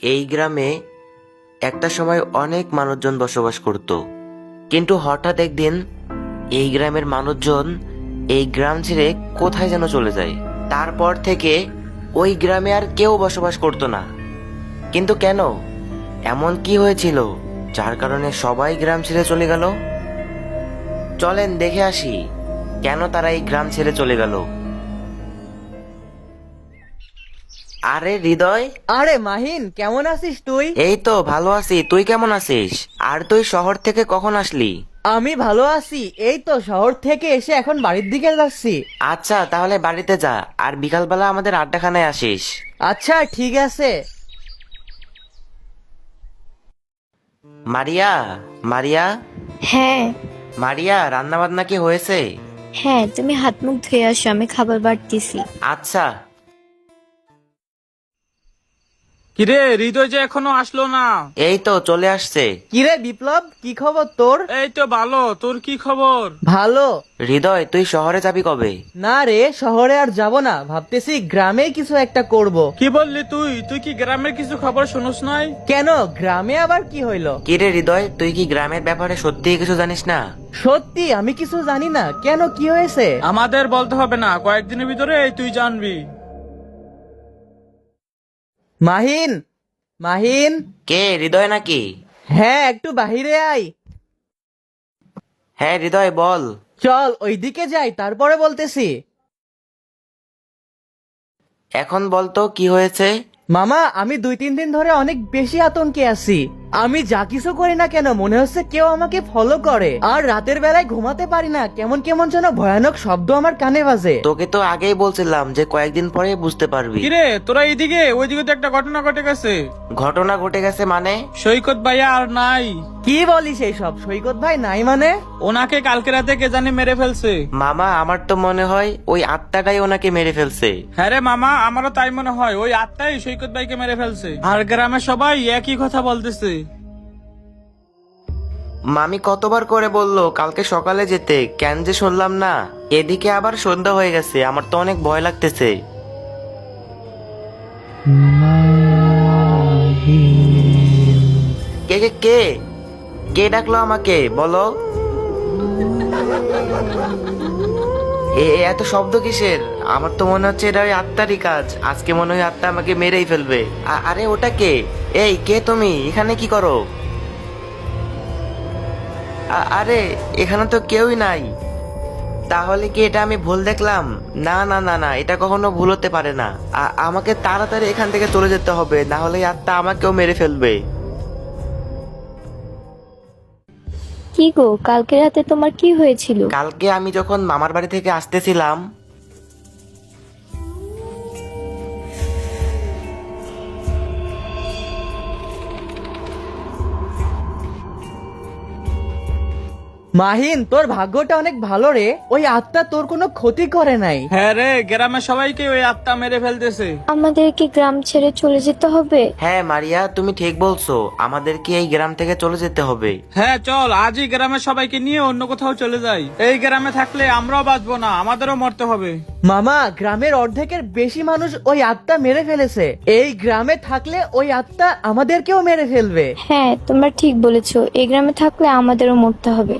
এই গ্রামে একটা সময় অনেক মানুষজন বসবাস করত, কিন্তু হঠাৎ একদিন এই গ্রামের মানুষজন এই গ্রাম ছেড়ে কোথায় যেন চলে যায়। তারপর থেকে ওই গ্রামে আর কেউ বসবাস করতো না। কিন্তু কেন, এমন কি হয়েছিল যার কারণে সবাই গ্রাম ছেড়ে চলে গেল? চলেন দেখে আসি কেন তারা এই গ্রাম ছেড়ে চলে গেল। আরে হৃদয়, আরে মাহিন, কেমন আছিস তুই? এই তো ভালো আছি, তুই কেমন আছিস? আর তুই শহর থেকে কখন আসলি? আমি ভালো আছি, এই তো শহর থেকে এসে এখন বাড়ির দিকে যাচ্ছি। আচ্ছা, তাহলে বাড়িতে যা, আর বিকালবেলা আমাদের আড্ডাখানায় আসিস। আচ্ছা ঠিক আছে। মারিয়া, মারিয়া, হ্যাঁ। মারিয়া, রান্না বান্না কি হয়েছে? হ্যাঁ, তুমি হাত মুখ ধুয়ে আসো, আমি খাবার বাড়তেছি। আচ্ছা। কিরে হৃদয় যে এখনো আসলো না? এই তো চলে আসছে। কিরে বিপ্লব, কি খবর তোর? এই তো ভালো, তোর কি খবর? ভালো। হৃদয়, তুই শহরে যাবি কবে? না রে, শহরে আর যাব না, ভাবতেছি গ্রামে কিছু একটা করব। কি বললি তুই? তুই কি গ্রামের কিছু খবর শুনুস নাই? কেন, গ্রামে আবার কি হইলো? কিরে হৃদয়, তুই কি গ্রামের ব্যাপারে সত্যিই কিছু জানিস না? সত্যি আমি কিছু জানি না। কেন, কি হয়েছে? আমাদের বলতে হবে না, কয়েকদিনের ভিতরে তুই জানবি। মাহিন, মাহিন। কে, হৃদয় নাকি? হ্যাঁ, একটু বাহিরে আয়। হ্যাঁ হৃদয়, বল। চল ওইদিকে যাই, তারপরে বলতেছি। এখন বলতো কি হয়েছে? মামা, আমি 2-3 দিন ধরে অনেক বেশি আতঙ্কে আছি। আমি যা কিছু করি না কেন মনে হচ্ছে কেউ আমাকে ফলো করে, আর রাতের বেলায় ঘুমাতে পারি না, কেমন কেমন যেন ভয়ানক শব্দ আমার কানে বাজে। তোকে তো আগেই বলছিলাম যে কয়েকদিন পরে বুঝতে পারবি। কিরে তোরা এইদিকে, ওইদিকে তো একটা ঘটনা ঘটে গেছে। ঘটনা ঘটে গেছে মানে? সৈকত ভাইয়া আর নাই। কি বলিস এইসব? সৈকত ভাই নাই মানে? ওনাকে কালকে রাতে কে জানি মেরে ফেলছে। মামা, আমার তো মনে হয় ওই আত্মাটাই ওনাকে মেরে ফেলছে। হ্যাঁ রে মামা, আমারও তাই মনে হয়, ওই আত্মাই সৈকত ভাইকে মেরে ফেলছে। আর গ্রামের সবাই একই কথা বলতেছে। মামি কতবার করে বললো কালকে সকালে যেতে, কেন যে শুনলাম না। এদিকে আবার সন্ধ্যা হয়ে গেছে, আমার তো অনেক ভয় লাগতেছে। কে কে কে কে ডাকলো আমাকে, বলো। এত শব্দ কিসের? আমার তো মনে হচ্ছে এটা ওই আত্মারই কাজ। আজকে মনে হয় আত্মা আমাকে মেরেই ফেলবে। আরে ওটা কে? এই কে তুমি, এখানে কি করো? আরে এখানে তো কেউই নাই। তাহলে কি এটা আমি ভুল দেখলাম? না না না না, এটা কখনো ভুল হতে পারে না। আমাকে তাড়াতাড়ি এখান থেকে চলে যেতে হবে, না হলে এই আত্মা আমাকেও মেরে ফেলবে। কি গো, কালকে রাতে তোমার কি হয়েছিল? কালকে আমি যখন মামার বাড়ি থেকে আসতেছিলাম, মাহিন, তোর ভাগ্যটা অনেক ভালো রে, ওই আত্মা তোর কোনো ক্ষতি করে নাই। হ্যাঁ রে, গ্রামের সবাইকে ওই আত্মা মেরে ফেলতেছে। আমাদের কি গ্রাম ছেড়ে চলে যেতে হবে? হ্যাঁ মারিয়া, তুমি ঠিক বলছো, আমাদেরকে এই গ্রাম থেকে চলে যেতে হবে। হ্যাঁ চল, আজই গ্রামের সবাইকে নিয়ে অন্য কোথাও চলে যাই। এই গ্রামে থাকলে আমরাও বাঁচবো না, আমাদেরও মরতে হবে। মামা, গ্রামের অর্ধেকের বেশি মানুষ ওই আত্মা মেরে ফেলেছে। এই গ্রামে থাকলে ওই আত্মা আমাদেরকেও মেরে ফেলবে। হ্যাঁ, তোমরা ঠিক বলেছো, এই গ্রামে থাকলে আমাদেরও মরতে হবে।